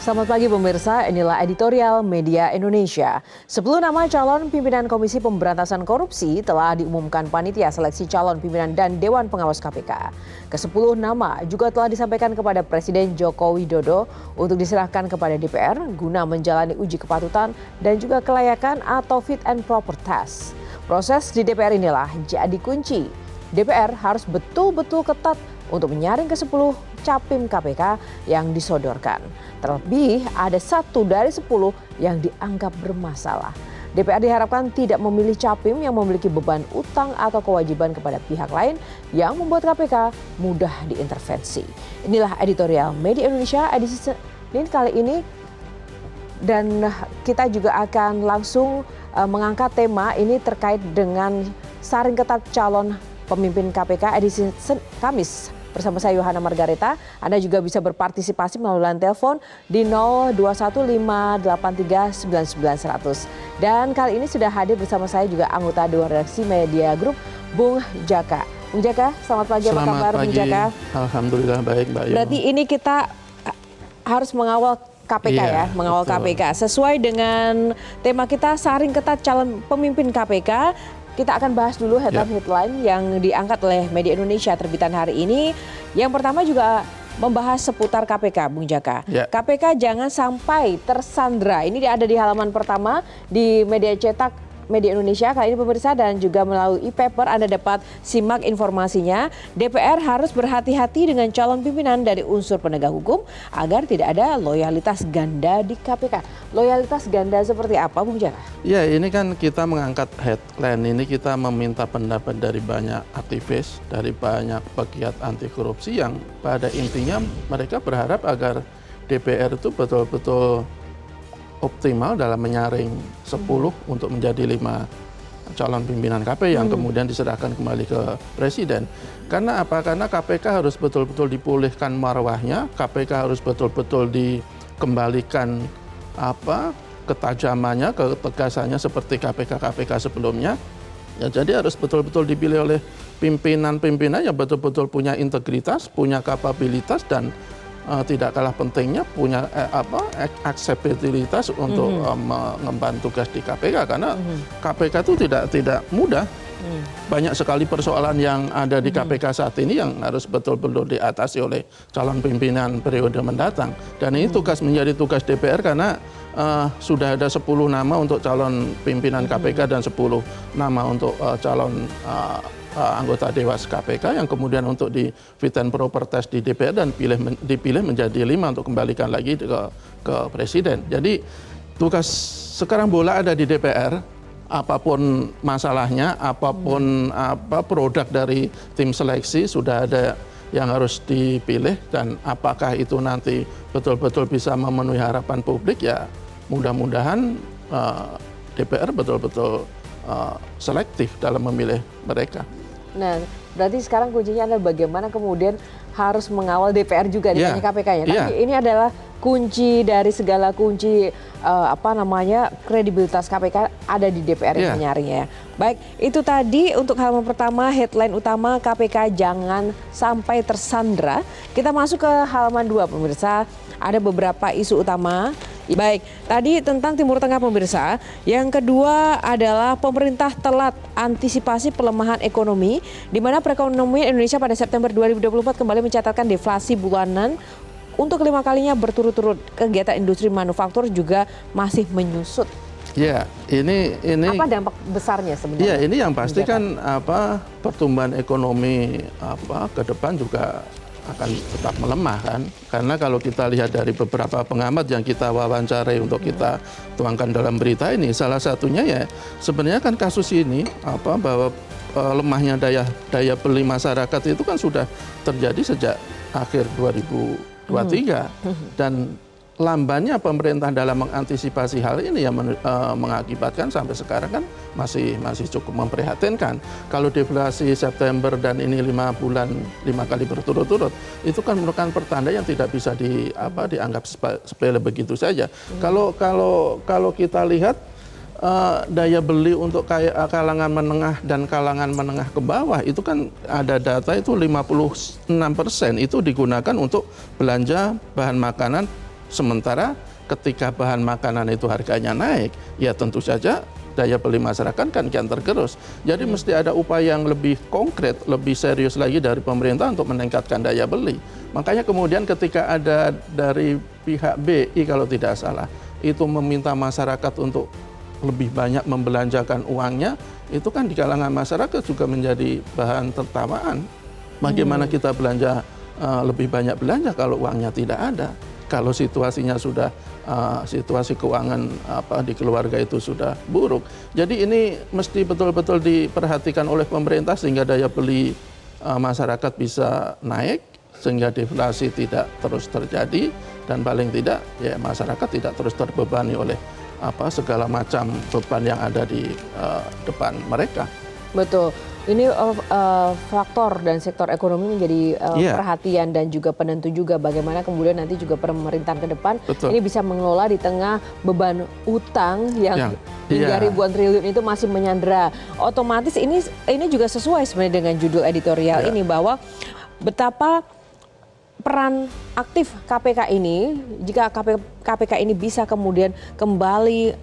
Selamat pagi pemirsa, inilah editorial Media Indonesia. 10 nama calon pimpinan Komisi Pemberantasan Korupsi telah diumumkan Panitia Seleksi Calon Pimpinan dan Dewan Pengawas KPK. Ke-10 nama juga telah disampaikan kepada Presiden Joko Widodo untuk diserahkan kepada DPR guna menjalani uji kepatutan dan juga kelayakan atau fit and proper test. Proses di DPR inilah jadi kunci. DPR harus betul-betul ketat untuk menyaring ke-10 capim KPK yang disodorkan. Terlebih ada 1 dari 10 yang dianggap bermasalah. DPR diharapkan tidak memilih capim yang memiliki beban utang atau kewajiban kepada pihak lain yang membuat KPK mudah diintervensi. Inilah editorial Media Indonesia edisi Senin kali ini. Dan kita juga akan langsung mengangkat tema ini terkait dengan saring ketat calon pemimpin KPK edisi Kamis. Bersama saya Yohana Margareta, Anda juga bisa berpartisipasi melalui line telepon di 0215839900. Dan kali ini sudah hadir bersama saya juga anggota Dewan Redaksi Media Group, Bung Jaka. Bung Jaka, selamat pagi, apa kabar Bung Jaka? Alhamdulillah baik Mbak Yo. Berarti ini kita harus mengawal KPK ya, mengawal betul. KPK. Sesuai dengan tema kita saring ketat calon pemimpin KPK. Kita akan bahas dulu headline yang diangkat oleh Media Indonesia terbitan hari ini. Yang pertama juga membahas seputar KPK, Bung Jaka. KPK jangan sampai tersandra. Ini ada di halaman pertama di media cetak Media Indonesia kali ini pemirsa, dan juga melalui e-paper Anda dapat simak informasinya. DPR harus berhati-hati dengan calon pimpinan dari unsur penegak hukum agar tidak ada loyalitas ganda di KPK. Loyalitas ganda seperti apa, Bung Jaka? Ya, ini kan kita mengangkat headline ini, kita meminta pendapat dari banyak aktivis, dari banyak pegiat anti korupsi yang pada intinya mereka berharap agar DPR itu betul-betul optimal dalam menyaring 10 untuk menjadi 5 calon pimpinan KPK yang kemudian diserahkan kembali ke Presiden. Karena apa? Karena KPK harus betul-betul dipulihkan marwahnya, KPK harus betul-betul dikembalikan ketajamannya, ketegasannya seperti KPK sebelumnya. Ya, jadi harus betul-betul dipilih oleh pimpinan-pimpinan yang betul-betul punya integritas, punya kapabilitas, dan tidak kalah pentingnya punya akseptabilitas untuk mengemban tugas di KPK, karena KPK itu tidak mudah. Banyak sekali persoalan yang ada di KPK saat ini yang harus betul-betul diatasi oleh calon pimpinan periode mendatang. Dan ini menjadi tugas DPR karena sudah ada 10 nama untuk calon pimpinan KPK dan 10 nama untuk calon anggota Dewas KPK yang kemudian untuk di fit and proper test di DPR dan dipilih menjadi 5 untuk kembalikan lagi ke Presiden. Jadi tugas sekarang bola ada di DPR, apapun masalahnya, apapun produk dari tim seleksi sudah ada yang harus dipilih, dan apakah itu nanti betul-betul bisa memenuhi harapan publik, ya mudah-mudahan DPR betul-betul selektif dalam memilih mereka. Nah, berarti sekarang kuncinya adalah bagaimana kemudian harus mengawal DPR juga di KPK-nya. Ini adalah kunci dari segala kunci kredibilitas KPK ada di DPR yang menyaringnya. Baik, itu tadi untuk halaman pertama headline utama KPK jangan sampai tersandra. Kita masuk ke halaman 2 pemirsa. Ada beberapa isu utama. Baik, tadi tentang Timur Tengah pemirsa. Yang kedua adalah pemerintah telat antisipasi pelemahan ekonomi, di mana perekonomian Indonesia pada September 2024 kembali mencatatkan deflasi bulanan untuk 5 kalinya berturut-turut. Kegiatan industri manufaktur juga masih menyusut. Ya, ini apa dampak besarnya sebenarnya? Ya, ini yang pasti kan pertumbuhan ekonomi ke depan juga akan tetap melemah kan, karena kalau kita lihat dari beberapa pengamat yang kita wawancarai untuk kita tuangkan dalam berita ini, salah satunya ya sebenarnya kan kasus ini bahwa lemahnya daya beli masyarakat itu kan sudah terjadi sejak akhir 2023 dan lambannya pemerintah dalam mengantisipasi hal ini yang mengakibatkan sampai sekarang kan masih cukup memprihatinkan. Kalau deflasi September dan ini 5 bulan 5 kali berturut-turut, itu kan merupakan pertanda yang tidak bisa dianggap sepele begitu saja. Kalau kita lihat daya beli untuk kalangan menengah dan kalangan menengah ke bawah itu kan ada data itu 56% itu digunakan untuk belanja bahan makanan Sementara ketika bahan makanan itu harganya naik, ya tentu saja daya beli masyarakat kan kian tergerus. Jadi mesti ada upaya yang lebih konkret, lebih serius lagi dari pemerintah untuk meningkatkan daya beli. Makanya kemudian ketika ada dari pihak BI kalau tidak salah, itu meminta masyarakat untuk lebih banyak membelanjakan uangnya, itu kan di kalangan masyarakat juga menjadi bahan tertawaan. Bagaimana kita belanja lebih banyak belanja kalau uangnya tidak ada? Kalau situasinya sudah situasi keuangan di keluarga itu sudah buruk. Jadi ini mesti betul-betul diperhatikan oleh pemerintah sehingga daya beli masyarakat bisa naik, sehingga deflasi tidak terus terjadi, dan paling tidak ya masyarakat tidak terus terbebani oleh segala macam beban yang ada di depan mereka. Betul. Ini faktor dan sektor ekonomi menjadi perhatian dan juga penentu juga bagaimana kemudian nanti juga pemerintahan ke depan ini bisa mengelola di tengah beban utang yang hingga ribuan triliun itu masih menyandera. Otomatis ini juga sesuai sebenarnya dengan judul editorial ini, bahwa betapa peran aktif KPK ini, jika KPK ini bisa kemudian kembali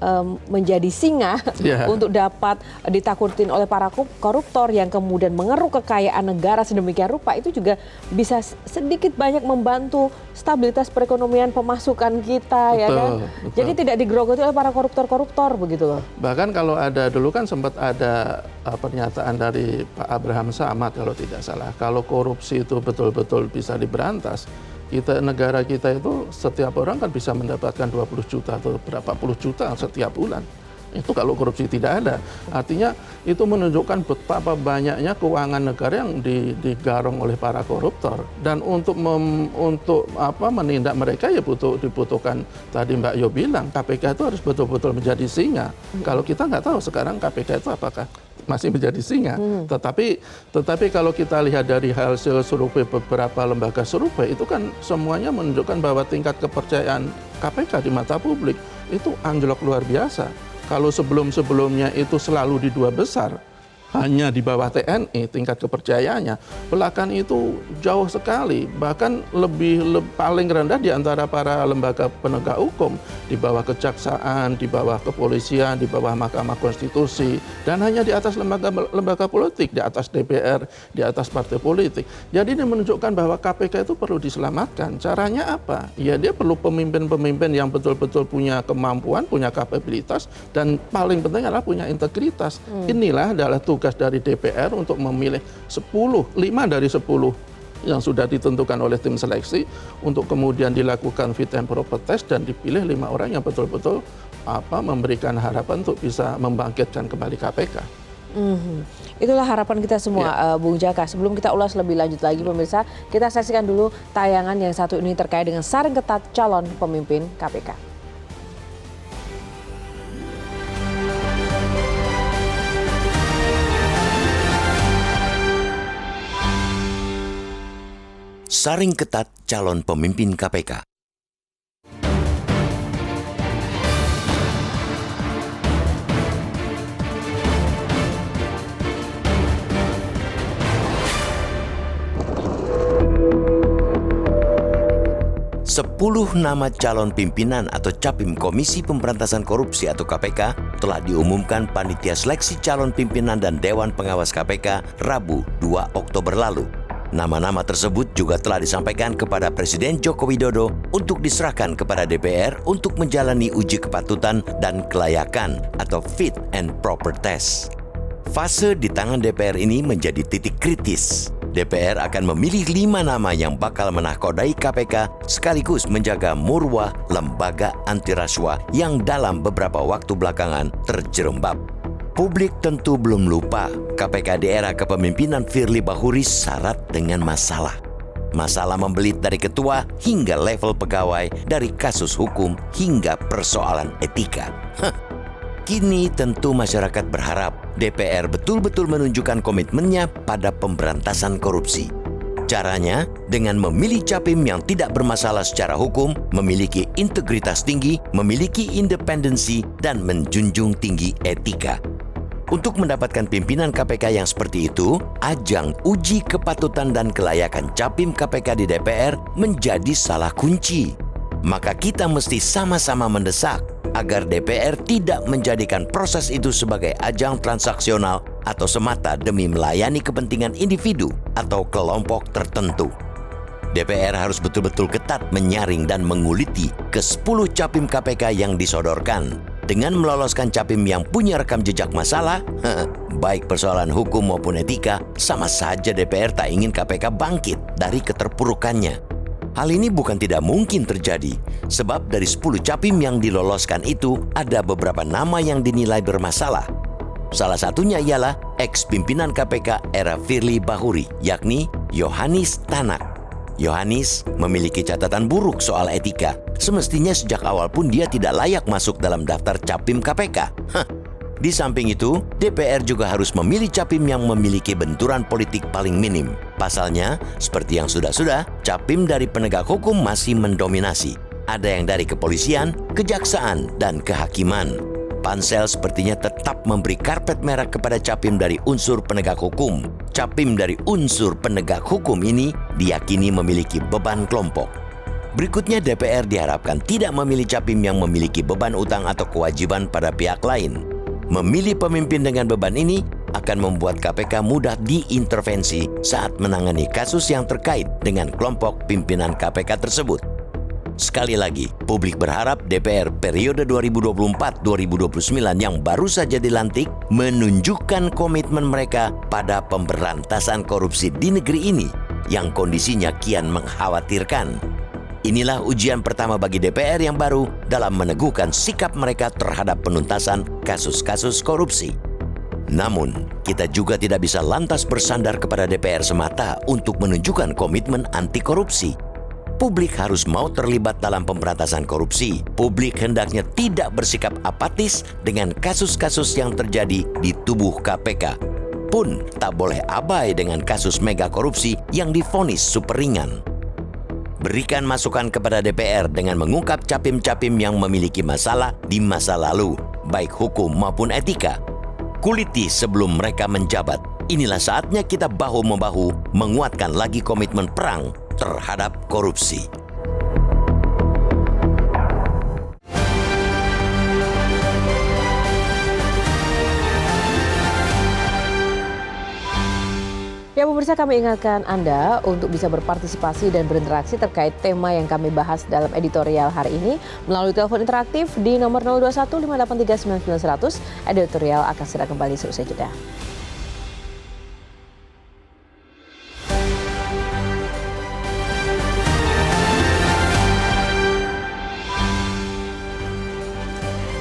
menjadi singa untuk dapat ditakutin oleh para koruptor yang kemudian mengeruk kekayaan negara sedemikian rupa, itu juga bisa sedikit banyak membantu stabilitas perekonomian pemasukan kita. Betul, ya kan? Betul. Jadi tidak digerogoti oleh para koruptor begitu loh. Bahkan kalau dulu kan sempat ada pernyataan dari Pak Abraham Samad kalau tidak salah, kalau korupsi itu betul-betul bisa diberantas, negara kita itu setiap orang kan bisa mendapatkan 20 juta atau berapa puluh juta setiap bulan. Itu kalau korupsi tidak ada. Artinya itu menunjukkan betapa banyaknya keuangan negara yang digarong oleh para koruptor. Dan untuk menindak mereka ya dibutuhkan, tadi Mbak Yo bilang, KPK itu harus betul-betul menjadi singa. Kalau kita nggak tahu sekarang KPK itu apakah masih menjadi singa. Tetapi kalau kita lihat dari hasil survei beberapa lembaga survei, itu kan semuanya menunjukkan bahwa tingkat kepercayaan KPK di mata publik itu anjlok luar biasa. Kalau sebelum-sebelumnya itu selalu di 2 besar, hanya di bawah TNI tingkat kepercayaannya, belakangan itu jauh sekali, bahkan paling rendah di antara para lembaga penegak hukum, di bawah kejaksaan, di bawah kepolisian, di bawah Mahkamah Konstitusi, dan hanya di atas lembaga politik, di atas DPR, di atas partai politik. Jadi ini menunjukkan bahwa KPK itu perlu diselamatkan. Caranya apa? Ya dia perlu pemimpin-pemimpin yang betul-betul punya kemampuan, punya kapabilitas, dan paling penting adalah punya integritas. Inilah adalah tugas dari DPR untuk memilih 5 dari 10 yang sudah ditentukan oleh tim seleksi untuk kemudian dilakukan fit and proper test dan dipilih 5 orang yang betul-betul memberikan harapan untuk bisa membangkitkan kembali KPK. Itulah harapan kita semua, Bung Jaka. Sebelum kita ulas lebih lanjut lagi, pemirsa, kita saksikan dulu tayangan yang satu ini terkait dengan saring ketat calon pemimpin KPK. Saring ketat calon pemimpin KPK. Sepuluh nama calon pimpinan atau capim Komisi Pemberantasan Korupsi atau KPK telah diumumkan Panitia Seleksi Calon Pimpinan dan Dewan Pengawas KPK Rabu 2 Oktober lalu. Nama-nama tersebut juga telah disampaikan kepada Presiden Joko Widodo untuk diserahkan kepada DPR untuk menjalani uji kepatutan dan kelayakan atau fit and proper test. Fase di tangan DPR ini menjadi titik kritis. DPR akan memilih 5 nama yang bakal menahkodai KPK sekaligus menjaga marwah lembaga anti rasuah yang dalam beberapa waktu belakangan terjerembab. Publik tentu belum lupa, KPK di era kepemimpinan Firly Bahuri syarat dengan masalah. Masalah membelit dari ketua hingga level pegawai, dari kasus hukum hingga persoalan etika. Kini tentu masyarakat berharap DPR betul-betul menunjukkan komitmennya pada pemberantasan korupsi. Caranya dengan memilih capim yang tidak bermasalah secara hukum, memiliki integritas tinggi, memiliki independensi, dan menjunjung tinggi etika. Untuk mendapatkan pimpinan KPK yang seperti itu, ajang uji kepatutan dan kelayakan capim KPK di DPR menjadi salah kunci. maka kita mesti sama-sama mendesak agar DPR tidak menjadikan proses itu sebagai ajang transaksional atau semata demi melayani kepentingan individu atau kelompok tertentu. DPR harus betul-betul ketat menyaring dan menguliti ke-10 capim KPK yang disodorkan. Dengan meloloskan capim yang punya rekam jejak masalah, baik persoalan hukum maupun etika, sama saja DPR tak ingin KPK bangkit dari keterpurukannya. Hal ini bukan tidak mungkin terjadi, sebab dari 10 capim yang diloloskan itu, ada beberapa nama yang dinilai bermasalah. Salah satunya ialah ex-pimpinan KPK era Firly Bahuri, yakni Yohanis Tanak. Yohanis memiliki catatan buruk soal etika. Semestinya sejak awal pun dia tidak layak masuk dalam daftar capim KPK. Di samping itu, DPR juga harus memilih capim yang memiliki benturan politik paling minim. Pasalnya, seperti yang sudah-sudah, capim dari penegak hukum masih mendominasi. Ada yang dari kepolisian, kejaksaan, dan kehakiman. Pansel sepertinya tetap memberi karpet merah kepada capim dari unsur penegak hukum. Capim dari unsur penegak hukum ini diyakini memiliki beban kelompok. Berikutnya, DPR diharapkan tidak memilih capim yang memiliki beban utang atau kewajiban pada pihak lain. Memilih pemimpin dengan beban ini akan membuat KPK mudah diintervensi saat menangani kasus yang terkait dengan kelompok pimpinan KPK tersebut. Sekali lagi, publik berharap DPR periode 2024-2029 yang baru saja dilantik menunjukkan komitmen mereka pada pemberantasan korupsi di negeri ini yang kondisinya kian mengkhawatirkan. Inilah ujian pertama bagi DPR yang baru dalam meneguhkan sikap mereka terhadap penuntasan kasus-kasus korupsi. Namun, kita juga tidak bisa lantas bersandar kepada DPR semata untuk menunjukkan komitmen anti korupsi. Publik harus mau terlibat dalam pemberantasan korupsi. Publik hendaknya tidak bersikap apatis dengan kasus-kasus yang terjadi di tubuh KPK. Pun tak boleh abai dengan kasus mega korupsi yang divonis super ringan. Berikan masukan kepada DPR dengan mengungkap capim-capim yang memiliki masalah di masa lalu, baik hukum maupun etika. Kuliti sebelum mereka menjabat. Inilah saatnya kita bahu-membahu menguatkan lagi komitmen perang terhadap korupsi. Ya pemirsa, kami ingatkan Anda untuk bisa berpartisipasi dan berinteraksi terkait tema yang kami bahas dalam editorial hari ini melalui telepon interaktif di nomor 021 583 9900. Editorial akan segera kembali seusai jeda.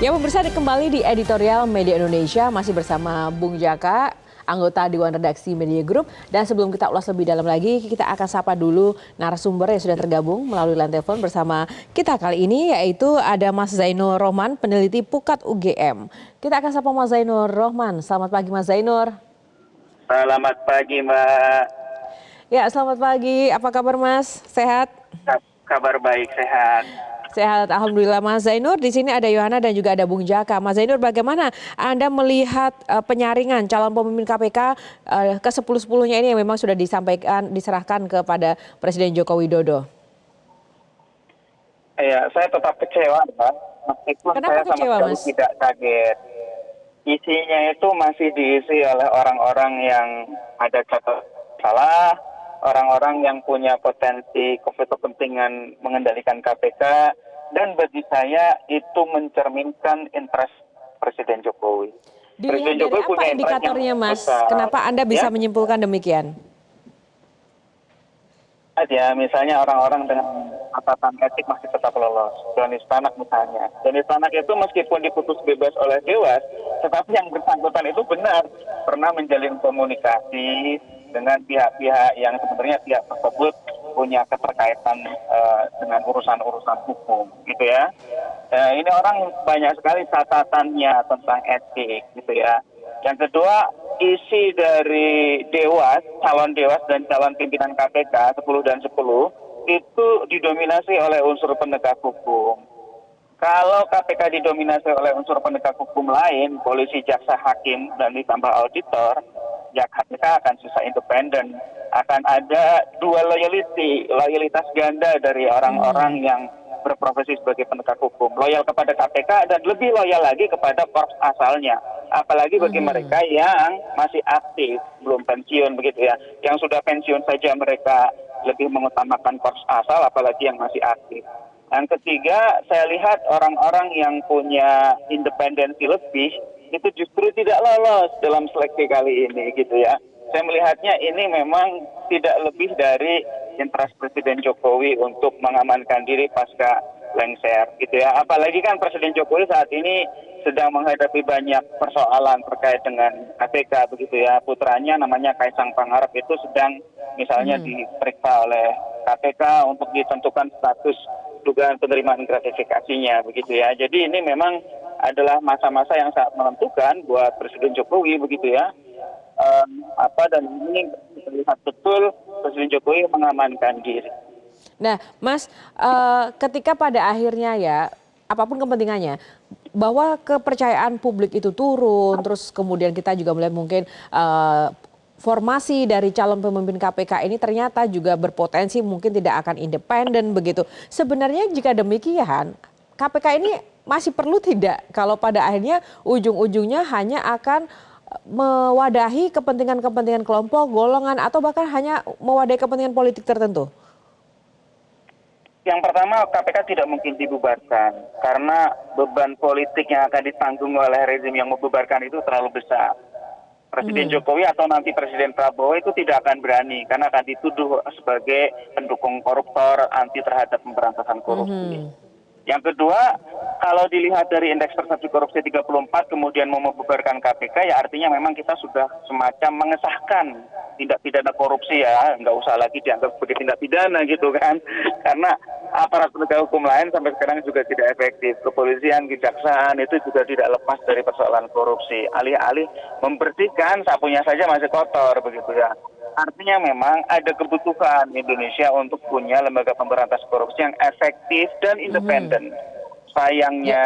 Ya pemirsa, kembali di editorial Media Indonesia masih bersama Bung Jaka, anggota Dewan Redaksi Media Group. Dan sebelum kita ulas lebih dalam lagi, kita akan sapa dulu narasumber yang sudah tergabung melalui line telepon bersama kita kali ini, yaitu ada Mas Zainur Rohman, peneliti Pukat UGM. Kita akan sapa Mas Zainur Rohman. Selamat pagi Mas Zainur. Selamat pagi Mbak. Ya, selamat pagi. Apa kabar Mas? Sehat? Kabar baik, sehat. Sehat, alhamdulillah. Mas Zainur, di sini ada Yohana dan juga ada Bung Jaka. Mas Zainur, bagaimana Anda melihat penyaringan calon pemimpin KPK ke 10-10-nya ini yang memang sudah diserahkan kepada Presiden Joko Widodo? Ya, saya tetap kecewa, Mbak. Meskipun Kenapa saya kecewa, sama sekali Mas? tidak kaget. Isinya itu masih diisi oleh orang-orang yang ada catatan salah, orang-orang yang punya potensi kepentingan mengendalikan KPK, dan bagi saya itu mencerminkan interest Presiden Jokowi. Dilihat dari apa indikatornya, Mas? Kenapa Anda bisa menyimpulkan demikian? Ya, misalnya orang-orang dengan catatan etik masih tetap lolos. Yohanis Tanak misalnya. Yohanis Tanak itu meskipun diputus bebas oleh Dewas, tetapi yang bersangkutan itu benar pernah menjalin komunikasi dengan pihak-pihak yang sebenarnya pihak tersebut punya keterkaitan dengan urusan-urusan hukum, gitu ya. Ini orang banyak sekali catatannya tentang etik, gitu ya. Yang kedua, isi dari Dewas, calon Dewas dan calon pimpinan KPK 10 dan 10 itu didominasi oleh unsur penegak hukum. Kalau KPK didominasi oleh unsur penegak hukum lain, polisi, jaksa, hakim, dan ditambah auditor, ya KPK akan susah independen. Akan ada dua loyalitas ganda dari orang-orang yang berprofesi sebagai penegak hukum, loyal kepada KPK dan lebih loyal lagi kepada korps asalnya. Apalagi bagi mereka yang masih aktif, belum pensiun begitu ya. Yang sudah pensiun saja mereka lebih mengutamakan korps asal, apalagi yang masih aktif. Yang ketiga, saya lihat orang-orang yang punya independensi lebih itu justru tidak lolos dalam seleksi kali ini gitu ya. Saya melihatnya ini memang tidak lebih dari interest Presiden Jokowi untuk mengamankan diri pasca lengser gitu ya. Apalagi kan Presiden Jokowi saat ini sedang menghadapi banyak persoalan terkait dengan KPK begitu ya. Putranya namanya Kaisang Pangarep itu sedang misalnya diperiksa oleh KPK untuk ditentukan status dugaan penerimaan gratifikasinya begitu ya. Jadi ini memang adalah masa-masa yang sangat menentukan buat Presiden Jokowi begitu ya. Dan ini terlihat betul Presiden Jokowi mengamankan diri. Nah, Mas, ketika pada akhirnya ya, apapun kepentingannya, bahwa kepercayaan publik itu turun, terus kemudian kita juga melihat mungkin formasi dari calon pemimpin KPK ini ternyata juga berpotensi mungkin tidak akan independen begitu. Sebenarnya jika demikian, KPK ini masih perlu tidak kalau pada akhirnya ujung-ujungnya hanya akan mewadahi kepentingan-kepentingan kelompok, golongan, atau bahkan hanya mewadahi kepentingan politik tertentu? Yang pertama, KPK tidak mungkin dibubarkan karena beban politik yang akan ditanggung oleh rezim yang membubarkan itu terlalu besar. Presiden Jokowi atau nanti Presiden Prabowo itu tidak akan berani karena akan dituduh sebagai pendukung koruptor, anti terhadap pemberantasan korupsi. Yang kedua, kalau dilihat dari indeks persepsi korupsi 34 kemudian mau membubarkan KPK, ya artinya memang kita sudah semacam mengesahkan tindak pidana korupsi ya, nggak usah lagi dianggap sebagai tindak pidana gitu kan. Karena aparat penegak hukum lain sampai sekarang juga tidak efektif. Kepolisian, kejaksaan itu juga tidak lepas dari persoalan korupsi. Alih-alih membersihkan, sapunya saja masih kotor begitu ya. Artinya memang ada kebutuhan Indonesia untuk punya lembaga pemberantas korupsi yang efektif dan independen. Sayangnya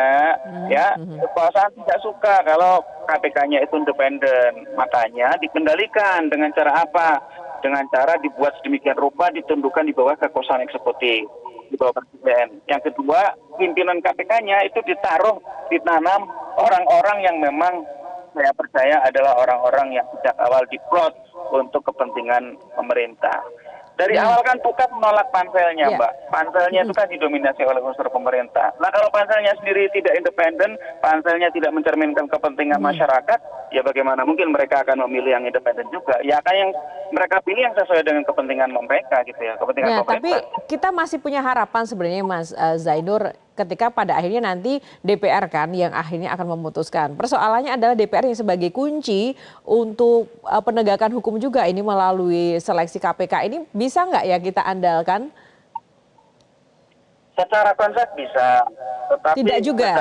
ya kekuasaan tidak suka kalau KPK-nya itu independen. Makanya dikendalikan dengan cara apa? Dengan cara dibuat sedemikian rupa ditundukkan di bawah kekuasaan eksekutif, di bawah presiden. Yang kedua, pimpinan KPK-nya itu ditanam orang-orang yang memang saya percaya adalah orang-orang yang sejak awal diplot untuk kepentingan pemerintah. Dari awal kan Pukat menolak panselnya, Mbak. Panselnya itu kan didominasi oleh unsur pemerintah. Nah, kalau panselnya sendiri tidak independen, panselnya tidak mencerminkan kepentingan masyarakat, ya bagaimana mungkin mereka akan memilih yang independen juga? Ya kan yang mereka pilih yang sesuai dengan kepentingan mereka gitu ya, kepentingan pemerintah. Tapi kita masih punya harapan sebenarnya Mas Zainur ketika pada akhirnya nanti DPR kan yang akhirnya akan memutuskan. Persoalannya adalah DPR yang sebagai kunci untuk penegakan hukum juga ini melalui seleksi KPK ini bisa nggak ya kita andalkan? Secara konsep bisa, tetapi tidak juga.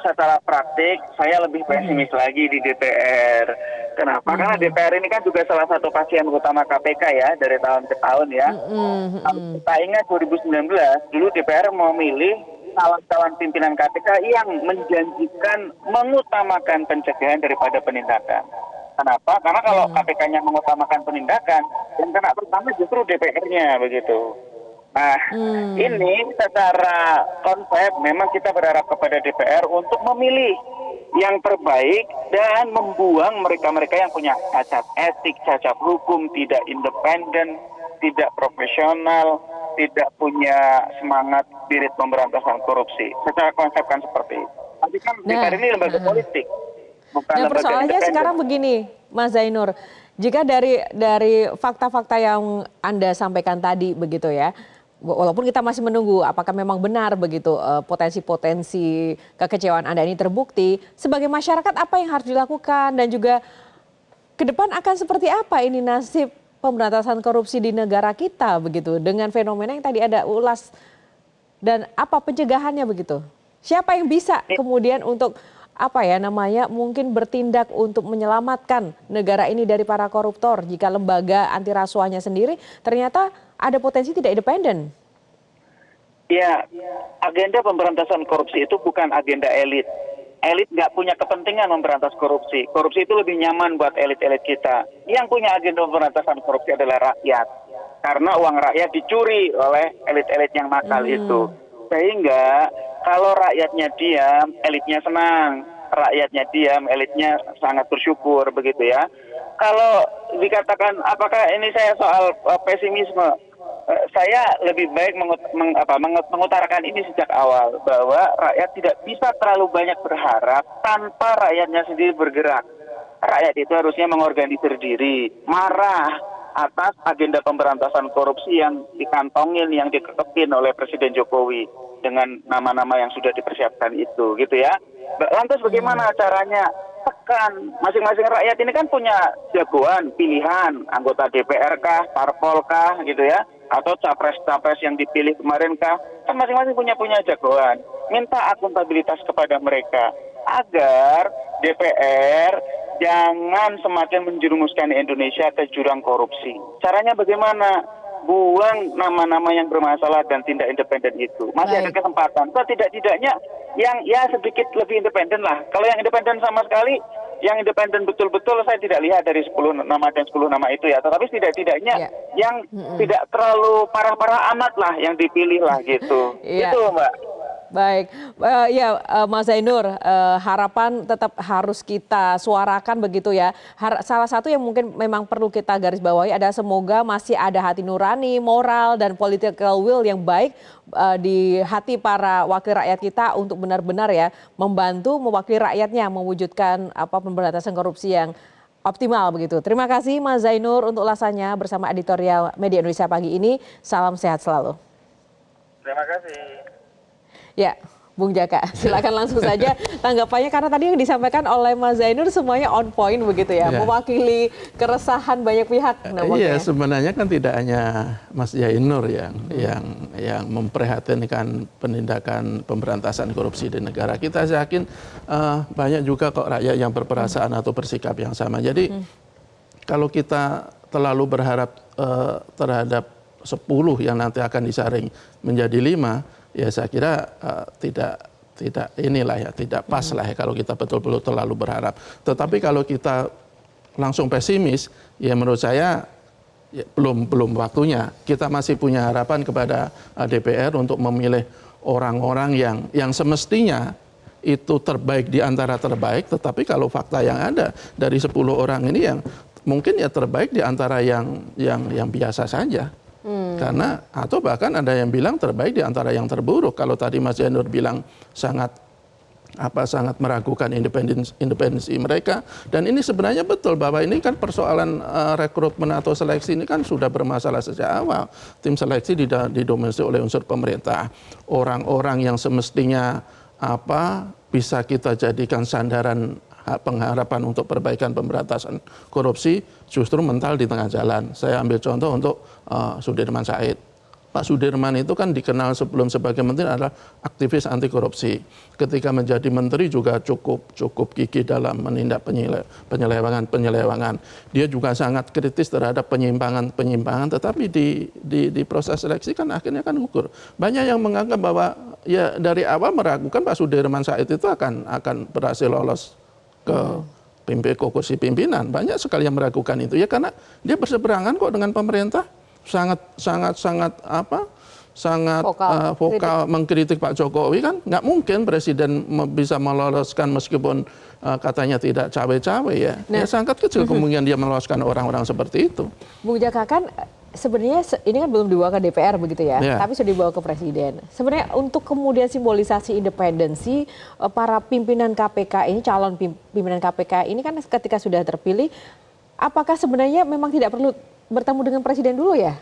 Secara praktik saya lebih pesimis lagi di DPR. Kenapa? Karena DPR ini kan juga salah satu pasien utama KPK ya dari tahun ke tahun ya. Kita ingat 2019 dulu DPR mau milih kawan-kawan pimpinan KPK yang menjanjikan mengutamakan pencegahan daripada penindakan. Kenapa? Karena kalau KPK-nya mengutamakan penindakan, yang kena pertama justru DPR-nya begitu. Nah, ini secara konsep memang kita berharap kepada DPR untuk memilih yang terbaik dan membuang mereka-mereka yang punya cacat etik, cacat hukum, tidak independen, tidak profesional, tidak punya semangat spirit pemberantasan korupsi. Secara konsep kan seperti itu. Tapi kan DPR ini lembaga politik, bukan lembaga persoalannya independen. sekarang begini, Mas Zainur. Jika dari fakta-fakta yang Anda sampaikan tadi begitu ya, walaupun kita masih menunggu apakah memang benar begitu potensi-potensi kekecewaan Anda ini terbukti, sebagai masyarakat apa yang harus dilakukan dan juga ke depan akan seperti apa ini nasib pemberantasan korupsi di negara kita begitu dengan fenomena yang tadi ada ulas dan apa pencegahannya begitu? Siapa yang bisa kemudian untuk mungkin bertindak untuk menyelamatkan negara ini dari para koruptor jika lembaga anti rasuahnya sendiri ternyata ada potensi tidak independen? Ya, agenda pemberantasan korupsi itu bukan agenda elit. Elit nggak punya kepentingan memberantas korupsi. Korupsi itu lebih nyaman buat elit-elit kita. Yang punya agenda pemberantasan korupsi adalah rakyat. Karena uang rakyat dicuri oleh elit-elit yang nakal itu. Sehingga kalau rakyatnya diam, elitnya senang. Rakyatnya diam, elitnya sangat bersyukur, begitu ya. Kalau dikatakan apakah ini saya soal pesimisme, saya lebih baik mengutarakan ini sejak awal bahwa rakyat tidak bisa terlalu banyak berharap tanpa rakyatnya sendiri bergerak. Rakyat itu harusnya mengorganisir diri, marah atas agenda pemberantasan korupsi yang dikantongin, yang dikeketin oleh Presiden Jokowi dengan nama-nama yang sudah dipersiapkan itu, gitu ya. Lantas bagaimana caranya? Tekan, masing-masing rakyat ini kan punya jagoan, pilihan, anggota DPR kah, parpol kah, gitu ya, atau capres-capres yang dipilih kemarin kah, kan masing-masing punya jagoan. Minta akuntabilitas kepada mereka agar DPR jangan semakin menjerumuskan Indonesia ke jurang korupsi. Caranya bagaimana? Buang nama-nama yang bermasalah dan tindak independen itu. Masih ada kesempatan. Tidak-tidaknya yang ya sedikit lebih independen lah. Kalau yang independen sama sekali, yang independen betul-betul saya tidak lihat dari 10 nama dan 10 nama itu ya. Tetapi tidak-tidaknya yang tidak terlalu parah-parah amat lah yang dipilih lah gitu. Itu Mbak. Baik, Mas Zainur, harapan tetap harus kita suarakan begitu ya. Salah satu yang mungkin memang perlu kita garis bawahi adalah semoga masih ada hati nurani, moral, dan political will yang baik di hati para wakil rakyat kita untuk benar-benar ya membantu mewakili rakyatnya mewujudkan pemberantasan korupsi yang optimal begitu. Terima kasih Mas Zainur untuk ulasannya bersama editorial Media Indonesia pagi ini. Salam sehat selalu. Terima kasih. Ya, Bung Jaka, silakan langsung saja tanggapannya karena tadi yang disampaikan oleh Mas Zainur semuanya on point begitu ya, mewakili keresahan banyak pihak. Iya, sebenarnya kan tidak hanya Mas Zainur yang memprihatinkan penindakan pemberantasan korupsi di negara kita. Saya yakin banyak juga kok rakyat yang berperasaan atau bersikap yang sama. Jadi kalau kita terlalu berharap terhadap 10 yang nanti akan disaring menjadi 5, ya saya kira tidak pas lah ya kalau kita betul-betul terlalu berharap. Tetapi kalau kita langsung pesimis, ya menurut saya ya, belum waktunya. Kita masih punya harapan kepada DPR untuk memilih orang-orang yang semestinya itu terbaik di antara terbaik. Tetapi kalau fakta yang ada dari 10 orang ini yang mungkin ya terbaik di antara yang biasa saja. Karena atau bahkan ada yang bilang terbaik di antara yang terburuk. Kalau tadi Mas Zainur bilang sangat meragukan independensi mereka, dan ini sebenarnya betul bahwa ini kan persoalan rekrutmen atau seleksi ini kan sudah bermasalah sejak awal. Tim seleksi didominasi oleh unsur pemerintah. Orang-orang yang semestinya bisa kita jadikan sandaran pengharapan untuk perbaikan pemberantasan korupsi justru mental di tengah jalan. Saya ambil contoh untuk Sudirman Said. Pak Sudirman itu kan dikenal sebelum sebagai menteri adalah aktivis anti korupsi. Ketika menjadi menteri juga cukup gigih dalam menindak penyelewangan. Dia juga sangat kritis terhadap penyimpangan, tetapi di proses seleksi kan akhirnya kan gugur. Banyak yang menganggap bahwa ya dari awal meragukan Pak Sudirman Said itu akan berhasil lolos ke kursi pimpinan. Banyak sekali yang meragukan itu ya karena dia berseberangan kok dengan pemerintah, sangat vokal mengkritik Pak Jokowi kan. Nggak mungkin presiden bisa meloloskan meskipun katanya tidak cawe-cawe ya. Ya sangat kecil kemungkinan dia meloloskan orang-orang seperti itu. Bung Jaka, kan sebenarnya ini kan belum dibawa ke DPR begitu ya, tapi sudah dibawa ke presiden. Sebenarnya untuk kemudian simbolisasi independensi para pimpinan KPK ini, calon pimpinan KPK ini kan ketika sudah terpilih, apakah sebenarnya memang tidak perlu bertemu dengan presiden dulu ya?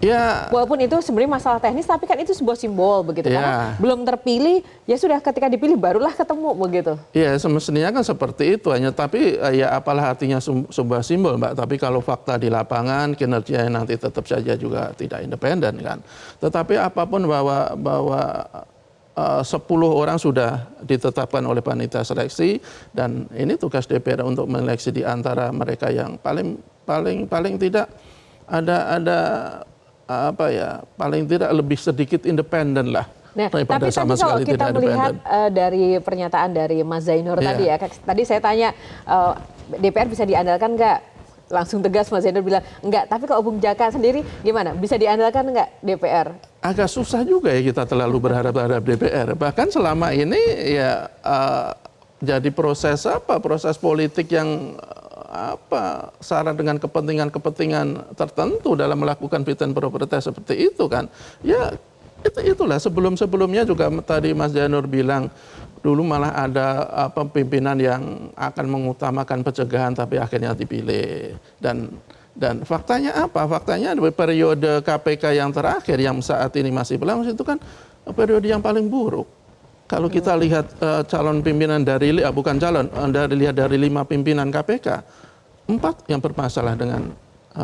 Ya. Walaupun itu sebenarnya masalah teknis, tapi kan itu sebuah simbol begitu. Karena belum terpilih, ya sudah ketika dipilih barulah ketemu begitu. Iya, semestinya kan seperti itu. Tapi ya apalah artinya sebuah simbol, Mbak. Tapi kalau fakta di lapangan, kinerjanya nanti tetap saja juga tidak independen kan. Tetapi apapun bahwa 10 orang sudah ditetapkan oleh panitia seleksi, dan ini tugas DPR untuk menyeleksi di antara mereka yang paling tidak ada paling tidak lebih sedikit independen lah. Nah, tapi kalau kita melihat dari pernyataan dari Mas Zainur tadi ya, tadi saya tanya DPR bisa diandalkan nggak? Langsung tegas Mas Zainur bilang enggak. Tapi kalau Bung Jaka sendiri gimana? Bisa diandalkan nggak DPR? agak susah juga ya kita terlalu berharap terhadap DPR. Bahkan selama ini ya jadi proses politik yang syarat dengan kepentingan tertentu dalam melakukan fit and proper test seperti itu kan. Ya itulah sebelumnya juga tadi Mas Janur bilang dulu malah ada pimpinan yang akan mengutamakan pencegahan tapi akhirnya dipilih. Dan faktanya apa? Faktanya di periode KPK yang terakhir yang saat ini masih berlangsung itu kan periode yang paling buruk. Kalau kita lihat calon pimpinan dari dari 5 pimpinan KPK, 4 yang bermasalah dengan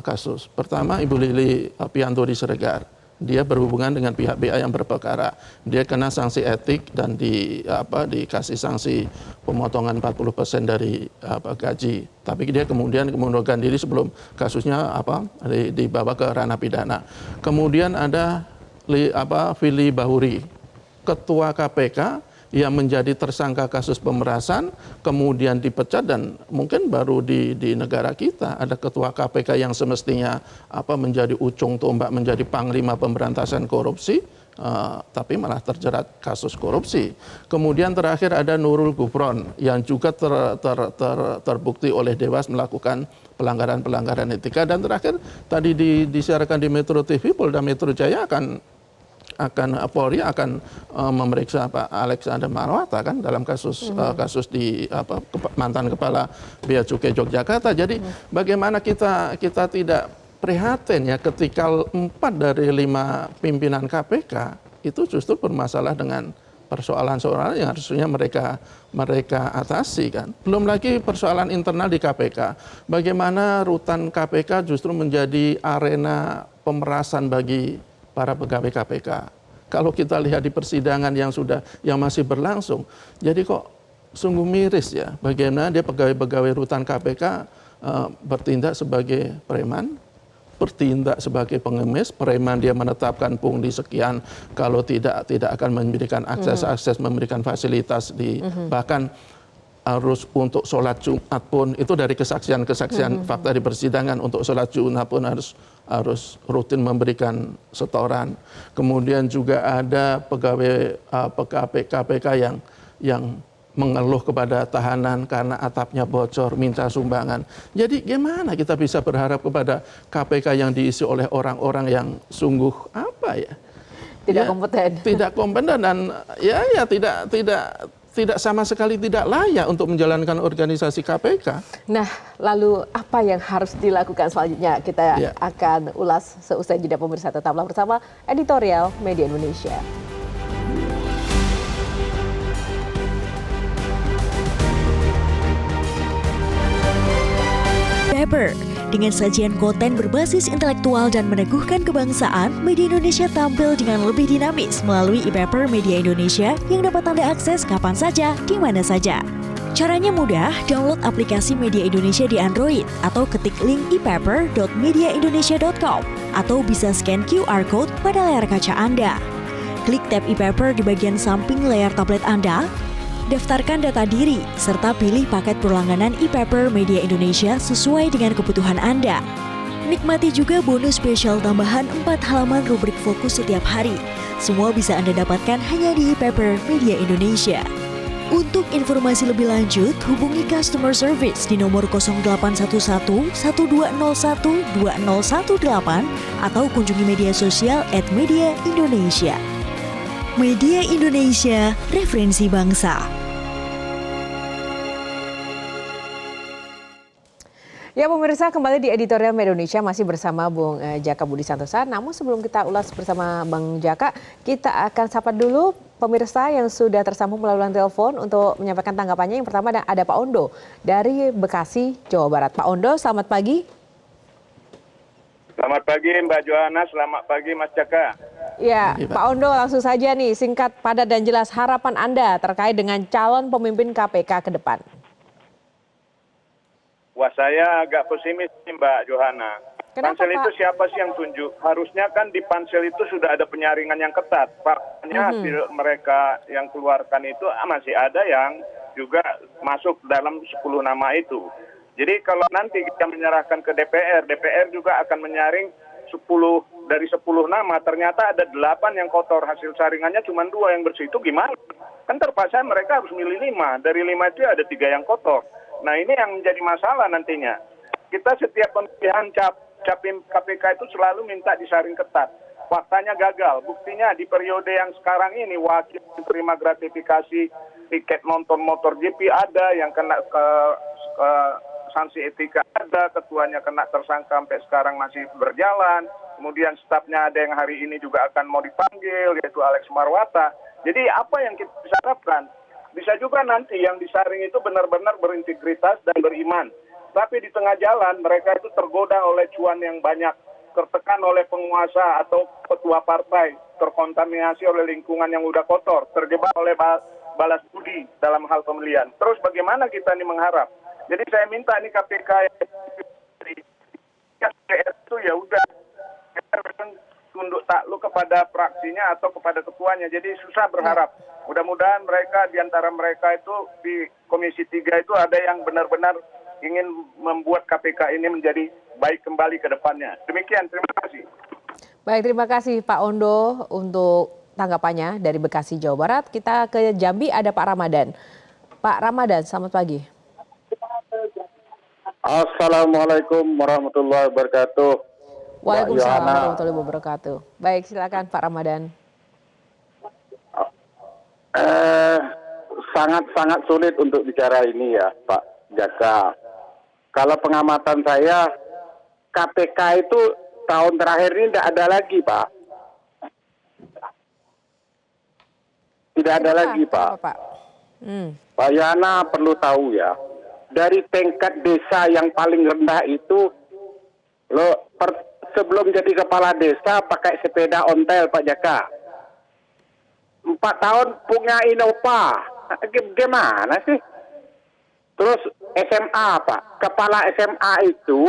kasus. Pertama Ibu Lili Pianturi Siregar. Dia berhubungan dengan pihak BA yang berperkara. Dia kena sanksi etik dan dikasih sanksi pemotongan 40% dari gaji. Tapi dia kemudian mengundurkan diri sebelum kasusnya dibawa ke ranah pidana. Kemudian ada Firly Bahuri, ketua KPK yang menjadi tersangka kasus pemerasan, kemudian dipecat dan mungkin baru di negara kita ada ketua KPK yang semestinya menjadi ujung tombak, menjadi panglima pemberantasan korupsi, tapi malah terjerat kasus korupsi. Kemudian terakhir ada Nurul Gufron yang juga terbukti oleh Dewas melakukan pelanggaran etika. Dan terakhir tadi disiarkan di Metro TV, Polda Metro Jaya Polri akan memeriksa Pak Alexander Marwata kan dalam kasus di mantan kepala Bea Cukai Yogyakarta. Jadi bagaimana kita tidak prihatin ya ketika 4 dari 5 pimpinan KPK itu justru bermasalah dengan persoalan-persoalan yang harusnya mereka atasi kan. Belum lagi persoalan internal di KPK. Bagaimana rutan KPK justru menjadi arena pemerasan bagi para pegawai KPK. Kalau kita lihat di persidangan yang masih berlangsung, jadi kok sungguh miris ya. Bagaimana dia pegawai rutan KPK bertindak sebagai preman, bertindak sebagai pengemis, preman dia menetapkan pungli sekian, kalau tidak akan memberikan akses, memberikan fasilitas bahkan harus untuk sholat Jumat pun, itu dari kesaksian fakta di persidangan, untuk sholat Jumat pun harus rutin memberikan setoran. Kemudian juga ada pegawai KPK yang mengeluh kepada tahanan karena atapnya bocor, minta sumbangan. Jadi gimana kita bisa berharap kepada KPK yang diisi oleh orang-orang yang sungguh tidak kompeten. Tidak kompeten dan tidak sama sekali tidak layak untuk menjalankan organisasi KPK. Nah, lalu apa yang harus dilakukan selanjutnya? Kita akan ulas seusai jeda, pemirsa. Tetaplah bersama Editorial Media Indonesia. Paper. Dengan sajian konten berbasis intelektual dan meneguhkan kebangsaan, Media Indonesia tampil dengan lebih dinamis melalui e-paper Media Indonesia yang dapat Anda akses kapan saja, di mana saja. Caranya mudah, download aplikasi Media Indonesia di Android atau ketik link epaper.mediaindonesia.com atau bisa scan QR Code pada layar kaca Anda. Klik tab e-paper di bagian samping layar tablet Anda, daftarkan data diri, serta pilih paket berlangganan e-paper Media Indonesia sesuai dengan kebutuhan Anda. Nikmati juga bonus spesial tambahan 4 halaman rubrik fokus setiap hari. Semua bisa Anda dapatkan hanya di e-paper Media Indonesia. Untuk informasi lebih lanjut, hubungi customer service di nomor 0811 1201 2018 atau kunjungi media sosial @mediaindonesia. Media Indonesia, referensi bangsa. Ya pemirsa, kembali di Editorial Media Indonesia masih bersama Bung Jaka Budi Santosa. Namun sebelum kita ulas bersama Bang Jaka, kita akan sapa dulu pemirsa yang sudah tersambung melalui telepon untuk menyampaikan tanggapannya. Yang pertama ada Pak Ondo dari Bekasi, Jawa Barat. Pak Ondo, selamat pagi. Selamat pagi Mbak Johanna, selamat pagi Mas Jaka. Ya, Pak Ondo, langsung saja nih, singkat, padat dan jelas harapan Anda terkait dengan calon pemimpin KPK ke depan. Wah, saya agak pesimis nih Mbak Johanna. Kenapa, Pansel Pak? itu siapa sih yang tunjuk? Harusnya kan di pansel itu sudah ada penyaringan yang ketat. Faktanya hasil mereka yang keluarkan itu masih ada yang juga masuk dalam 10 nama itu. Jadi kalau nanti kita menyerahkan ke DPR, DPR juga akan menyaring 10 dari 10 nama ternyata ada 8 yang kotor, hasil saringannya cuma 2 yang bersih, itu gimana? Kan terpaksa mereka harus milih 5, dari 5 itu ada 3 yang kotor. Nah ini yang menjadi masalah nantinya. Kita setiap pemilihan capim KPK itu selalu minta disaring ketat. Faktanya gagal. Buktinya di periode yang sekarang ini wakil terima gratifikasi tiket nonton motor GP ada, yang kena ke sanksi etika ada, ketuanya kena tersangka sampai sekarang masih berjalan. Kemudian stafnya ada yang hari ini juga akan mau dipanggil, yaitu Alex Marwata. Jadi apa yang kita bisa harapkan? Bisa juga nanti yang disaring itu benar-benar berintegritas dan beriman. Tapi di tengah jalan mereka itu tergoda oleh cuan yang banyak, tertekan oleh penguasa atau ketua partai, terkontaminasi oleh lingkungan yang udah kotor, terjebak oleh balas budi dalam hal pemilihan. Terus bagaimana kita ini mengharap? Jadi saya minta ini KPK itu ya udah tunduk takluk kepada fraksinya atau kepada ketuanya. Jadi susah berharap. Mudah-mudahan mereka di antara mereka itu di Komisi 3 itu ada yang benar-benar ingin membuat KPK ini menjadi baik kembali ke depannya. Demikian, terima kasih. Baik, terima kasih Pak Ondo untuk tanggapannya dari Bekasi, Jawa Barat. Kita ke Jambi, ada Pak Ramadan. Pak Ramadan, selamat pagi. Assalamualaikum warahmatullahi wabarakatuh. Waalaikumsalam warahmatullahi wabarakatuh. Baik, silakan Pak Ramadan. Sangat-sangat sulit untuk bicara ini ya Pak Jaka. Kalau pengamatan saya, KPK itu tahun terakhir ini tidak ada lagi Pak. Tidak ada lagi Pak. Pak? Pak Yana perlu tahu ya, dari tingkat desa yang paling rendah itu, sebelum jadi kepala desa pakai sepeda ontel Pak Jaka. 4 tahun punya Innova. Gimana sih? Terus SMA Pak, kepala SMA itu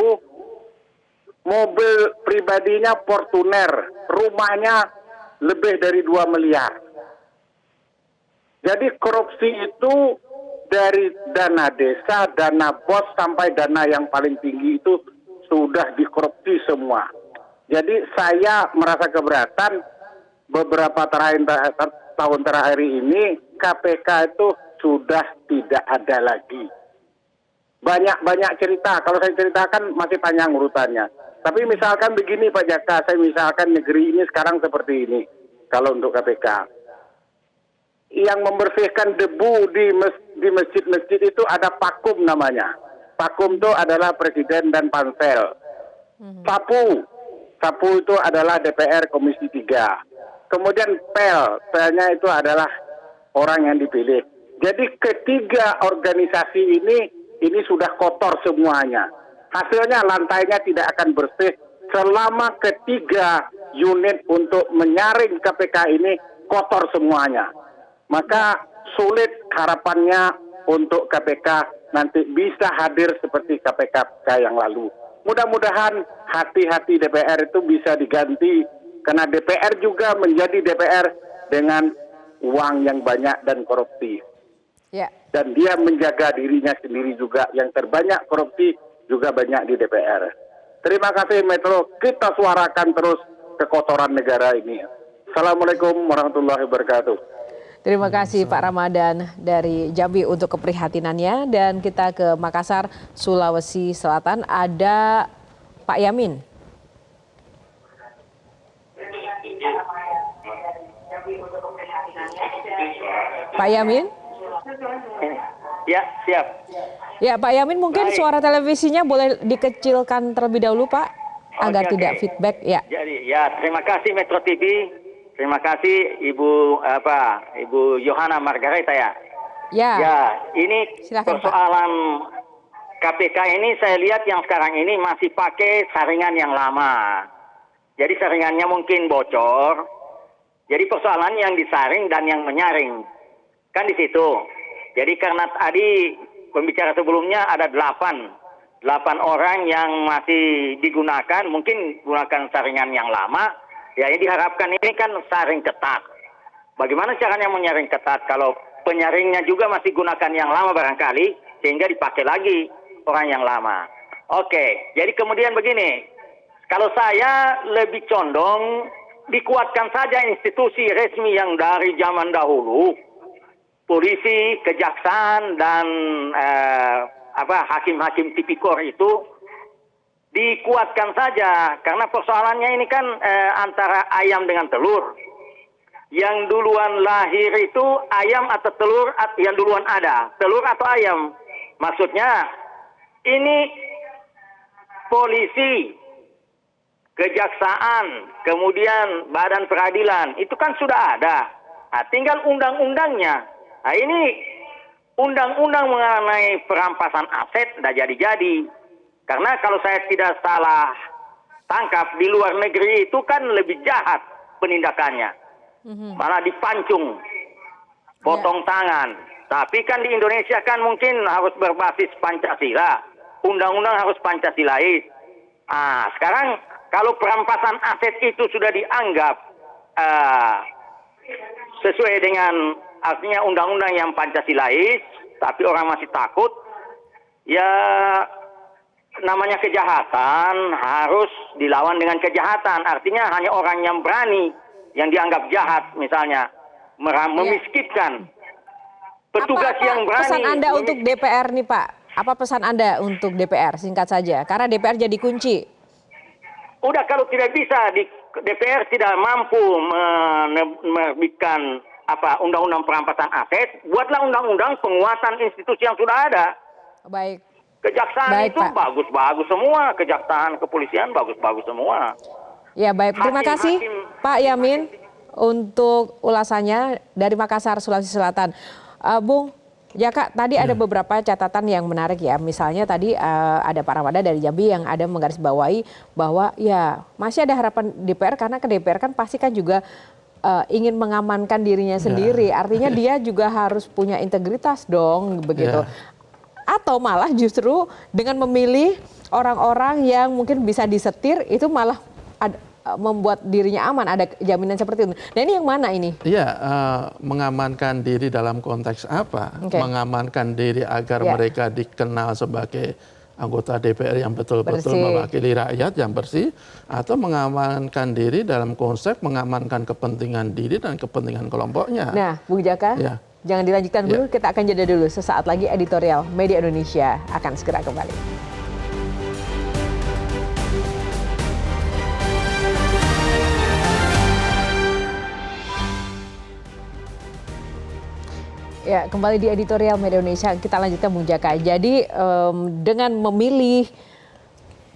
mobil pribadinya Fortuner, rumahnya lebih dari 2 miliar. Jadi korupsi itu dari dana desa, dana bos sampai dana yang paling tinggi itu sudah dikorupsi semua. Jadi saya merasa keberatan beberapa tahun terakhir ini KPK itu sudah tidak ada lagi. Banyak cerita, kalau saya ceritakan masih panjang urutannya. Tapi misalkan begini Pak Jaka, saya misalkan negeri ini sekarang seperti ini. Kalau untuk KPK, yang membersihkan debu di masjid-masjid itu ada Pakum namanya. Pakum itu adalah Presiden dan Pansel. Sapu itu adalah DPR Komisi 3. Kemudian pelnya itu adalah orang yang dipilih. Jadi ketiga organisasi ini sudah kotor semuanya. Hasilnya lantainya tidak akan bersih selama ketiga unit untuk menyaring KPK ini kotor semuanya. Maka sulit harapannya untuk KPK nanti bisa hadir seperti KPK yang lalu. Mudah-mudahan hati-hati DPR itu bisa diganti, karena DPR juga menjadi DPR dengan uang yang banyak dan korupsi. Ya. Dan dia menjaga dirinya sendiri juga, yang terbanyak korupsi juga banyak di DPR. Terima kasih Metro, kita suarakan terus kekotoran negara ini. Assalamualaikum warahmatullahi wabarakatuh. Terima kasih Pak Ramadan dari Jambi untuk keprihatinannya. Dan kita ke Makassar, Sulawesi Selatan, ada Pak Yamin. Pak Yamin? Ya, siap. Ya, Pak Yamin, mungkin Baik. suara televisinya boleh dikecilkan terlebih dahulu, Pak, agar tidak feedback. Ya. Jadi, ya, terima kasih Metro TV. Terima kasih Ibu Yohana Margareta ya. Ya, ini Silakan, persoalan KPK ini saya lihat yang sekarang ini masih pakai saringan yang lama. Jadi saringannya mungkin bocor. Jadi persoalan yang disaring dan yang menyaring. Kan di situ. Jadi karena tadi pembicara sebelumnya ada 8 orang yang masih digunakan, mungkin gunakan saringan yang lama. Ya, ini diharapkan ini kan saring ketat. Bagaimana caranya menyaring ketat kalau penyaringnya juga masih gunakan yang lama barangkali, sehingga dipakai lagi orang yang lama. Oke, jadi kemudian begini, Kalau saya lebih condong dikuatkan saja institusi resmi yang dari zaman dahulu, polisi, kejaksaan, dan hakim-hakim tipikor itu dikuatkan saja. Karena persoalannya ini kan antara ayam dengan telur. Yang duluan lahir itu ayam atau telur yang duluan ada, telur atau ayam. Maksudnya ini polisi, kejaksaan, kemudian badan peradilan, itu kan sudah ada. Nah, tinggal undang-undangnya. Nah, ini undang-undang mengenai perampasan aset sudah jadi-jadi. Karena kalau saya tidak salah tangkap, di luar negeri itu kan lebih jahat penindakannya. Malah dipancung, potong tangan. Tapi kan di Indonesia kan mungkin harus berbasis Pancasila. Undang-undang harus Pancasilais. Ah, sekarang kalau perampasan aset itu sudah dianggap sesuai dengan artinya undang-undang yang Pancasilais, tapi orang masih takut, ya namanya kejahatan harus dilawan dengan kejahatan. Artinya hanya orang yang berani yang dianggap jahat, misalnya memiskinkan. Petugas yang berani. Pesan Anda untuk DPR nih Pak? Apa pesan Anda untuk DPR? Singkat saja, karena DPR jadi kunci. Udah, kalau tidak bisa, DPR tidak mampu menerbitkan undang-undang perampasan aset, buatlah undang-undang penguatan institusi yang sudah ada. Baik. Kejaksaan itu bagus-bagus semua, kejaksaan, kepolisian bagus-bagus semua. Ya baik, terima kasih Pak Yamin untuk ulasannya dari Makassar, Sulawesi Selatan. Bung Jaka, tadi ada beberapa catatan yang menarik ya. Misalnya tadi ada Pak Ramada dari Jambi yang ada menggarisbawahi bahwa ya masih ada harapan DPR, karena ke DPR kan pasti kan juga ingin mengamankan dirinya sendiri. Artinya dia juga harus punya integritas dong, begitu. Atau malah justru dengan memilih orang-orang yang mungkin bisa disetir, itu malah membuat dirinya aman, ada jaminan seperti itu. Nah ini yang mana ini? Iya, mengamankan diri dalam konteks apa? Mengamankan diri agar mereka dikenal sebagai anggota DPR yang betul-betul mewakili rakyat yang bersih, atau mengamankan diri dalam konsep mengamankan kepentingan diri dan kepentingan kelompoknya. Nah, Bung Jaka, jangan dilanjutkan dulu, kita akan jeda dulu. Sesaat lagi editorial Media Indonesia akan segera kembali. Ya, kembali di editorial Media Indonesia, kita lanjutkan Bung Jaka. Jadi dengan memilih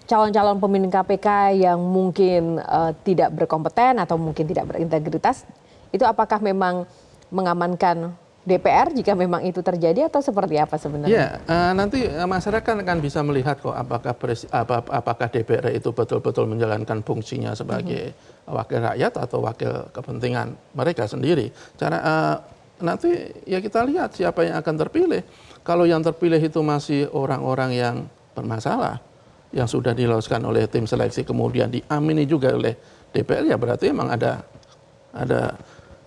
calon-calon pimpinan KPK yang mungkin tidak berkompeten atau mungkin tidak berintegritas, itu apakah memang mengamankan DPR jika memang itu terjadi, atau seperti apa sebenarnya? Ya, nanti masyarakat akan bisa melihat kok apakah DPR itu betul-betul menjalankan fungsinya sebagai wakil rakyat atau wakil kepentingan mereka sendiri. Nanti ya kita lihat siapa yang akan terpilih. Kalau yang terpilih itu masih orang-orang yang bermasalah, yang sudah diloloskan oleh tim seleksi kemudian diamini juga oleh DPR, ya berarti memang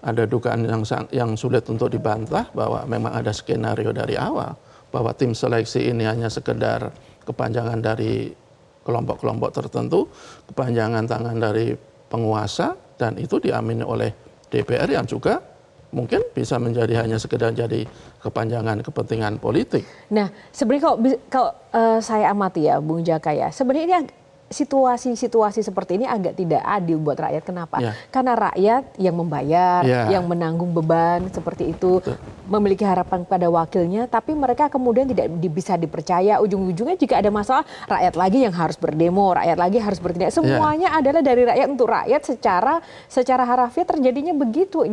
ada dugaan yang sulit untuk dibantah bahwa memang ada skenario dari awal bahwa tim seleksi ini hanya sekedar kepanjangan dari kelompok-kelompok tertentu, kepanjangan tangan dari penguasa, dan itu diamini oleh DPR yang juga mungkin bisa menjadi hanya sekedar jadi kepanjangan kepentingan politik. Nah, sebenarnya kalau saya amati ya, Bung Jaka ya, sebenarnya ini situasi-situasi seperti ini agak tidak adil buat rakyat. Kenapa? Karena rakyat yang membayar, yang menanggung beban seperti itu, memiliki harapan pada wakilnya, tapi mereka kemudian tidak bisa dipercaya. Ujung-ujungnya jika ada masalah, rakyat lagi yang harus berdemo, rakyat lagi harus bertindak. Semuanya adalah dari rakyat untuk rakyat, secara harafiah terjadinya begitu.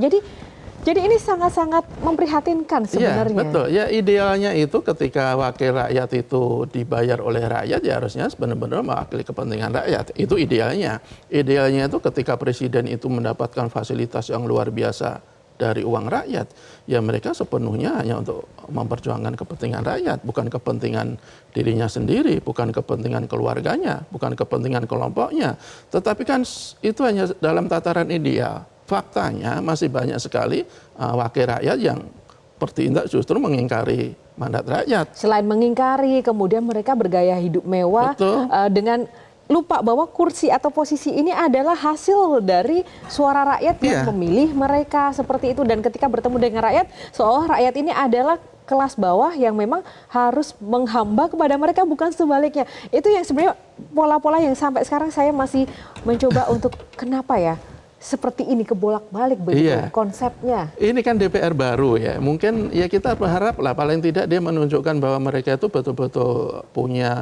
Jadi ini sangat-sangat memprihatinkan sebenarnya. Ya, betul. Ya, idealnya itu ketika wakil rakyat itu dibayar oleh rakyat, ya harusnya benar-benar mewakili kepentingan rakyat. Itu idealnya. Idealnya itu ketika presiden itu mendapatkan fasilitas yang luar biasa dari uang rakyat, ya mereka sepenuhnya hanya untuk memperjuangkan kepentingan rakyat, bukan kepentingan dirinya sendiri, bukan kepentingan keluarganya, bukan kepentingan kelompoknya. Tetapi kan itu hanya dalam tataran ideal. Faktanya masih banyak sekali wakil rakyat yang bertindak justru mengingkari mandat rakyat. Selain mengingkari, kemudian mereka bergaya hidup mewah dengan lupa bahwa kursi atau posisi ini adalah hasil dari suara rakyat yang memilih mereka seperti itu. Dan ketika bertemu dengan rakyat, seolah rakyat ini adalah kelas bawah yang memang harus menghamba kepada mereka, bukan sebaliknya. Itu yang sebenarnya pola-pola yang sampai sekarang saya masih mencoba untuk kenapa ya seperti ini kebolak-balik begitu konsepnya. Ini kan DPR baru ya. Mungkin ya kita berharap lah paling tidak dia menunjukkan bahwa mereka itu betul-betul punya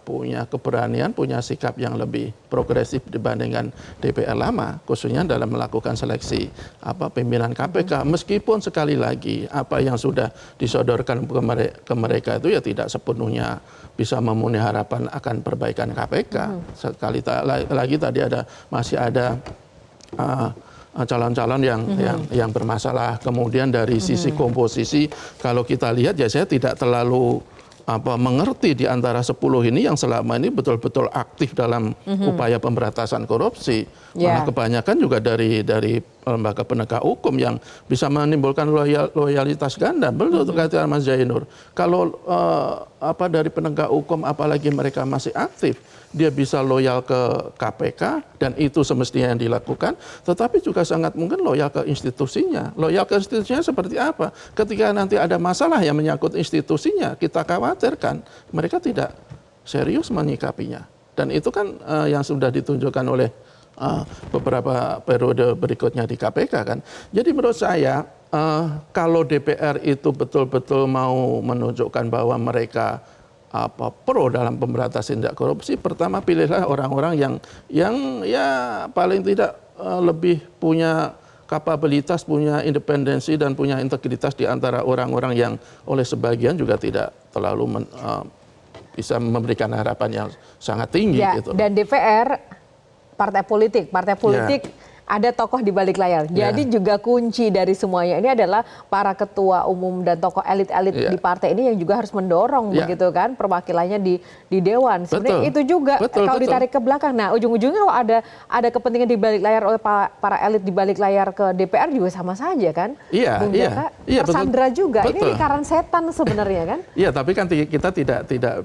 punya keberanian, punya sikap yang lebih progresif dibandingkan DPR lama, khususnya dalam melakukan seleksi pimpinan KPK. Meskipun sekali lagi apa yang sudah disodorkan ke mereka itu ya tidak sepenuhnya bisa memenuhi harapan akan perbaikan KPK. Sekali lagi tadi masih ada calon-calon yang bermasalah. Kemudian dari sisi komposisi, kalau kita lihat ya saya tidak terlalu mengerti di antara 10 ini yang selama ini betul-betul aktif dalam upaya pemberantasan korupsi. Malah kebanyakan juga dari lembaga penegak hukum yang bisa menimbulkan loyalitas ganda. Betul kata Mas Zainur. Kalau dari penegak hukum apalagi mereka masih aktif, dia bisa loyal ke KPK dan itu semestinya yang dilakukan, tetapi juga sangat mungkin loyal ke institusinya. Loyal ke institusinya seperti apa? Ketika nanti ada masalah yang menyangkut institusinya, kita khawatirkan mereka tidak serius menyikapinya. Dan itu kan yang sudah ditunjukkan oleh beberapa periode berikutnya di KPK kan. Jadi menurut saya kalau DPR itu betul-betul mau menunjukkan bahwa mereka pro dalam pemberantasan tindak korupsi, pertama pilihlah orang-orang yang ya paling tidak lebih punya kapabilitas, punya independensi dan punya integritas di antara orang-orang yang oleh sebagian juga tidak terlalu bisa memberikan harapan yang sangat tinggi gitu. Dan DPR partai politik ada tokoh di balik layar. Jadi juga kunci dari semuanya ini adalah para ketua umum dan tokoh elit-elit di partai ini yang juga harus mendorong begitu kan perwakilannya di dewan. Sebenarnya itu juga kalau ditarik ke belakang. Nah, ujung-ujungnya kalau ada kepentingan di balik layar oleh para elit di balik layar ke DPR juga sama saja kan? Bung Jaka, tersandra juga. Ini lingkaran setan sebenarnya kan? Iya, tapi kan kita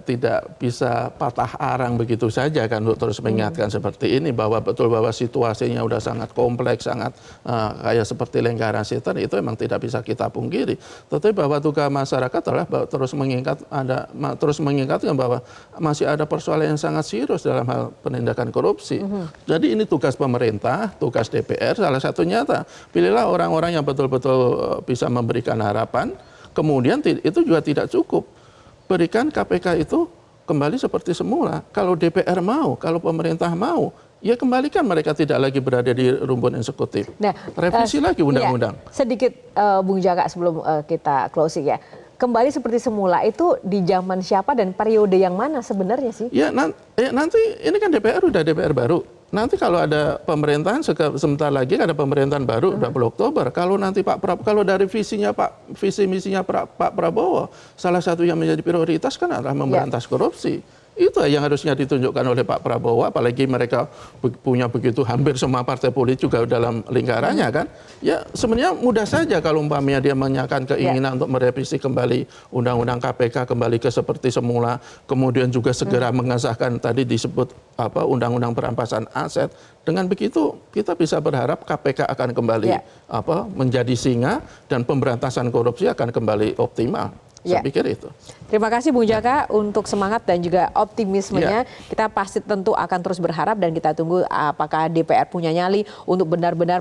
tidak bisa patah arang begitu saja kan untuk terus mengingatkan seperti ini bahwa situasinya udah sangat kompleks, sangat kayak seperti lingkaran setan, itu memang tidak bisa kita pungkiri. Tetapi bahwa tugas masyarakat adalah terus mengingatkan bahwa masih ada persoalan yang sangat serius dalam hal penindakan korupsi. Jadi ini tugas pemerintah, tugas DPR, salah satunya pilihlah orang-orang yang betul-betul bisa memberikan harapan. Kemudian itu juga tidak cukup. Berikan KPK itu kembali seperti semula. Kalau DPR mau, kalau pemerintah mau, ya kembalikan mereka tidak lagi berada di rumpun eksekutif. Nah, revisi lagi undang-undang. Sedikit Bung Jaka sebelum kita closing ya. Kembali seperti semula itu di zaman siapa dan periode yang mana sebenarnya sih? Ya nanti ini kan DPR udah DPR baru. Nanti kalau ada pemerintahan sebentar lagi ada pemerintahan baru 20 Oktober. Kalau nanti kalau dari visi misinya Pak Prabowo, salah satu yang menjadi prioritas kan adalah memberantas korupsi. Itu yang harusnya ditunjukkan oleh Pak Prabowo, apalagi mereka punya begitu hampir semua partai politik juga dalam lingkarannya kan. Ya sebenarnya mudah saja kalau umpamanya dia menyatakan keinginan untuk merevisi kembali Undang-Undang KPK kembali ke seperti semula, kemudian juga segera mengesahkan tadi disebut Undang-Undang perampasan aset. Dengan begitu kita bisa berharap KPK akan kembali menjadi singa dan pemberantasan korupsi akan kembali optimal. Saya pikir itu. Terima kasih Bung Jaka untuk semangat dan juga optimismenya. Kita pasti tentu akan terus berharap dan kita tunggu apakah DPR punya nyali untuk benar-benar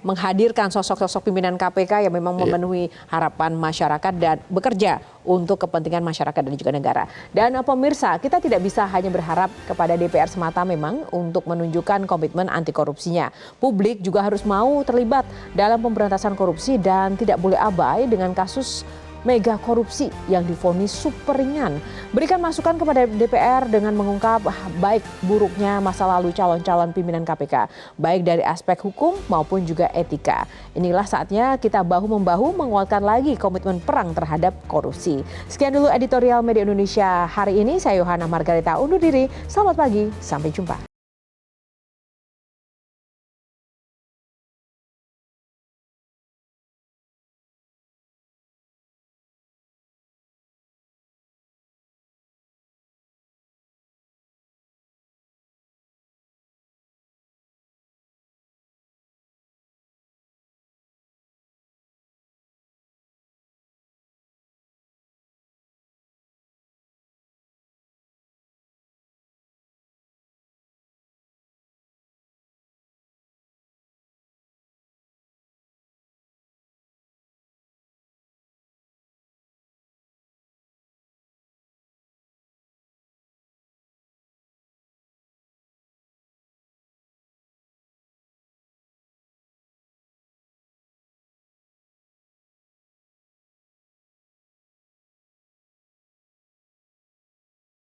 menghadirkan sosok-sosok pimpinan KPK yang memang memenuhi harapan masyarakat dan bekerja untuk kepentingan masyarakat dan juga negara. Dan pemirsa, kita tidak bisa hanya berharap kepada DPR semata memang untuk menunjukkan komitmen anti korupsinya. Publik juga harus mau terlibat dalam pemberantasan korupsi dan tidak boleh abai dengan kasus mega korupsi yang divonis super ringan. Berikan masukan kepada DPR dengan mengungkap baik buruknya masa lalu calon-calon pimpinan KPK, baik dari aspek hukum maupun juga etika. Inilah saatnya kita bahu-membahu menguatkan lagi komitmen perang terhadap korupsi. Sekian dulu editorial Media Indonesia hari ini. Saya Yohana Margareta undur diri. Selamat pagi, sampai jumpa.